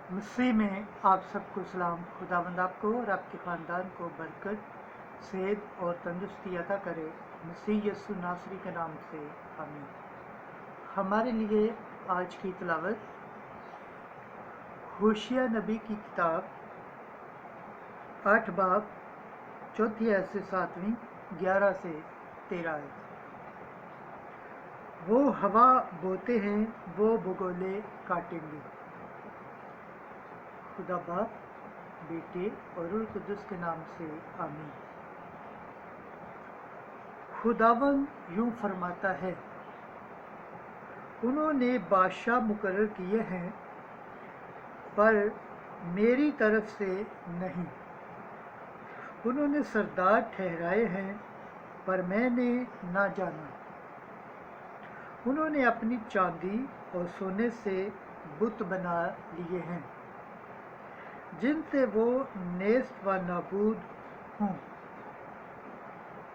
मसीह में आप सबको सलाम। खुदावंद आपको और आपके ख़ानदान को बरकत, सेहत और तंदुरुस्ती अता करे, मसीह यीशु नासरी के नाम से आमीन। हमारे लिए आज की तिलावत होशिया नबी की किताब 8 बाब 4 आयत से 7वीं, 11 से 13 आयत। वो हवा बोते हैं, वो भगोले काटेंगे। खुदा बाप, बेटे और रूह कुदस के नाम से आमीन। खुदावन यूं फरमाता है, उन्होंने बादशाह मुकर्रर किए हैं पर मेरी तरफ से नहीं, उन्होंने सरदार ठहराए हैं पर मैंने ना जाना। उन्होंने अपनी चांदी और सोने से बुत बना लिए हैं जिनसे वो नेस्त व नाबूद हूँ।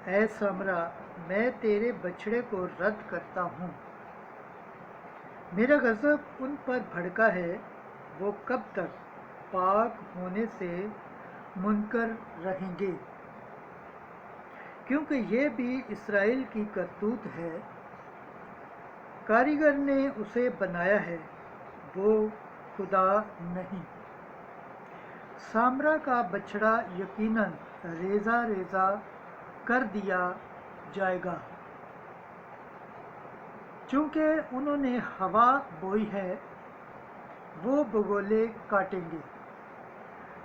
ऐ सामरा, मैं तेरे बछड़े को रद्द करता हूँ। मेरा गज़ब उन पर भड़का है, वो कब तक पाक होने से मुनकर रहेंगे? क्योंकि ये भी इसराइल की करतूत है, कारीगर ने उसे बनाया है, वो खुदा नहीं। सामरा का बछड़ा यकीनन रेजा रेजा कर दिया जाएगा, चूँकि उन्होंने हवा बोई है, वो बगोले काटेंगे।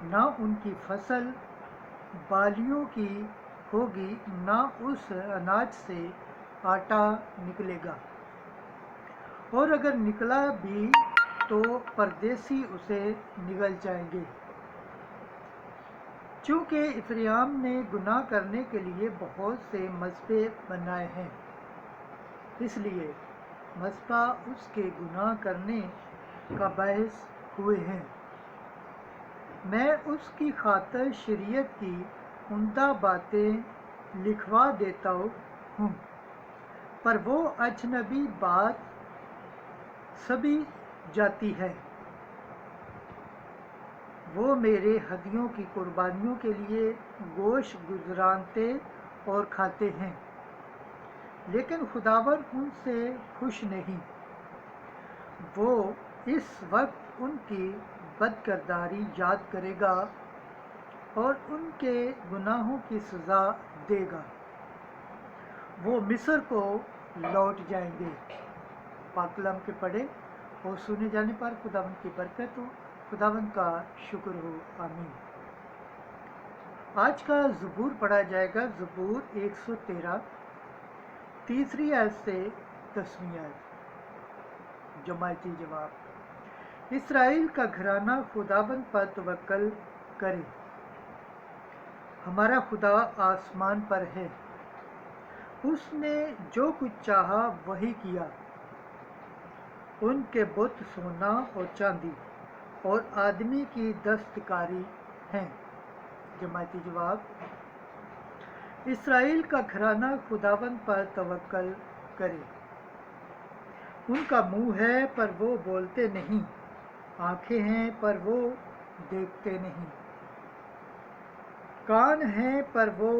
ना उनकी फसल बालियों की होगी, ना उस अनाज से आटा निकलेगा, और अगर निकला भी तो परदेसी उसे निगल जाएंगे। चूँकि इफ्राइम ने गुनाह करने के लिए बहुत से मज़बे बनाए हैं, इसलिए मज़बा उसके गुनाह करने का बायस हुए हैं। मैं उसकी खातिर शरीयत की उम्दा बातें लिखवा देता हूँ, पर वो अजनबी बात सभी जाती है। वो मेरे हदियों की कुर्बानियों के लिए गोश्त गुजरानते और खाते हैं, लेकिन खुदावन उनसे खुश नहीं। वो इस वक्त उनकी बदकिरदारी याद करेगा और उनके गुनाहों की सज़ा देगा। वो मिस्र को लौट जाएंगे। पाक कलाम के पढ़े और सुने जाने पर खुदावंद की बरकत हो, खुदावंद का शुक्र हो, आमीन। आज का ज़बूर पढ़ा जाएगा, ज़बूर 113, 3 आयत से 10वीं आयत। जमायती जवाब। इसराइल का घराना खुदावंद पर तवक्कल करे। हमारा खुदा आसमान पर है, उसने जो कुछ चाहा वही किया। उनके बुत सोना और चांदी और आदमी की दस्तकारी हैं। जमायती जवाब। इसराइल का घराना खुदावंद पर तवक्कल करे। उनका मुंह है पर वो बोलते नहीं, आंखें हैं पर वो देखते नहीं, कान हैं पर वो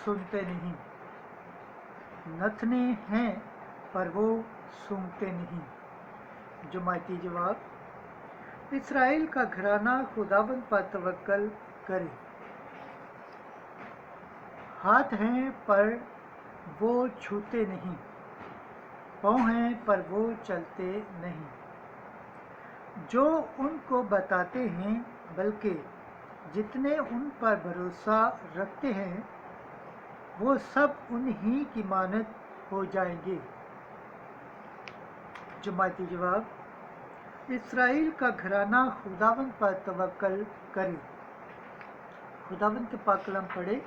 सुनते नहीं, नथने हैं पर वो सूंघते नहीं। जमायती जवाब। इसराइल का घराना खुदावंद पर तवक्कल करे। हाथ हैं पर वो छूते नहीं, पाँव हैं पर वो चलते नहीं। जो उनको बताते हैं, बल्कि जितने उन पर भरोसा रखते हैं, वो सब उन्हीं की मानद हो जाएंगे। जमायती जवाब। इसराइल का घराना खुदावंद पर तवक्कल करे। खुदावंद के पाक कलाम पढ़े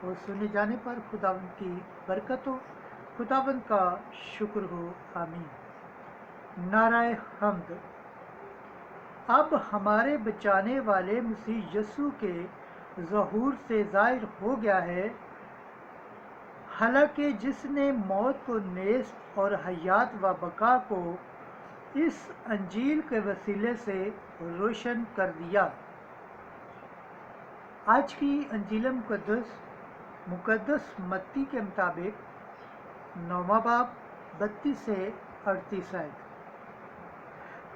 और सुने जाने पर खुदावंद की बरकत हो, खुदावंद का शुक्र हो, आमीन। नाराए हम्द। अब हमारे बचाने वाले मसीह यीशु के ज़हूर से ज़ाहिर हो गया है, हालांकि जिसने मौत को नेस्त और हयात व बका को اس انجیل کے وسیلے سے روشن کر دیا۔ آج کی انجیل مقدس متی کے مطابق 9واں باب 32 سے 38 آیت۔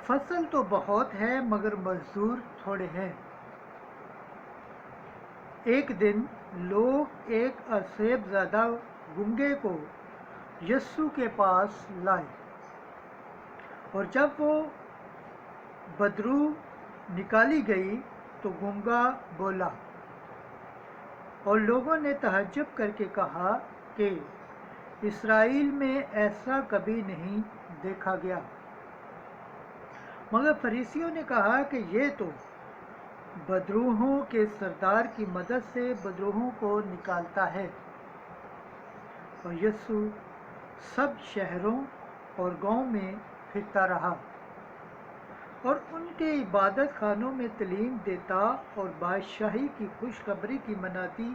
فصل تو بہت ہے مگر مزدور تھوڑے ہیں۔ ایک دن لوگ ایک اسیب زدہ گنگے کو یسوع کے پاس لائے، اور جب وہ بدرو نکالی گئی تو گنگا بولا، اور لوگوں نے تعجب کر کے کہا کہ اسرائیل میں ایسا کبھی نہیں دیکھا گیا۔ مگر فریسیوں نے کہا کہ یہ تو بدروحوں کے سردار کی مدد سے بدروحوں کو نکالتا ہے۔ اور یسوع سب شہروں اور گاؤں میں پھرتا رہا اور ان کے عبادت خانوں میں تعلیم دیتا اور بادشاہی کی خوشخبری کی منادی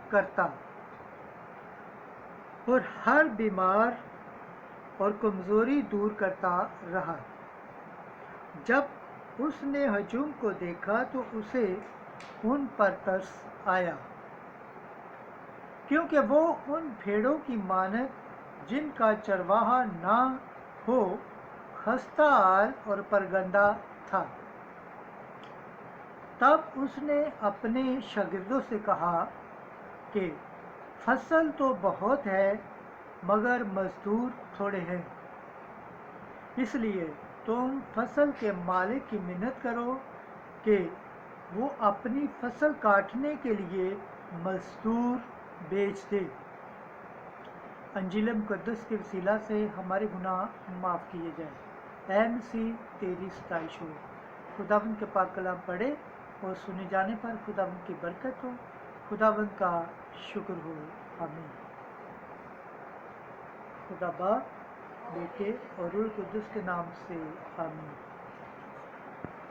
کرتا، اور ہر بیمار اور کمزوری دور کرتا رہا۔ جب اس نے ہجوم کو دیکھا تو اسے ان پر ترس آیا، کیونکہ وہ ان بھیڑوں کی مانند جن کا چرواہا نہ ہو خستہ حال اور پرگندہ تھا۔ تب اس نے اپنے شاگردوں سے کہا کہ فصل تو بہت ہے مگر مزدور تھوڑے ہیں، اس لیے تم فصل کے مالک کی منت کرو کہ وہ اپنی فصل کاٹنے کے لیے مزدور بھیج دے۔ انجیل مقدس کے وسیلہ سے ہمارے گناہ معاف کیے جائیں۔ اے مسیح تیری ستائش ہو۔ خداوند کے پاک کلام پڑھے اور سنے جانے پر خداوند کی برکت ہو۔ خداوند کا شکر ہو۔ آمین۔ خدا باپ، بیٹے اور روح القدس کے نام سے آمین۔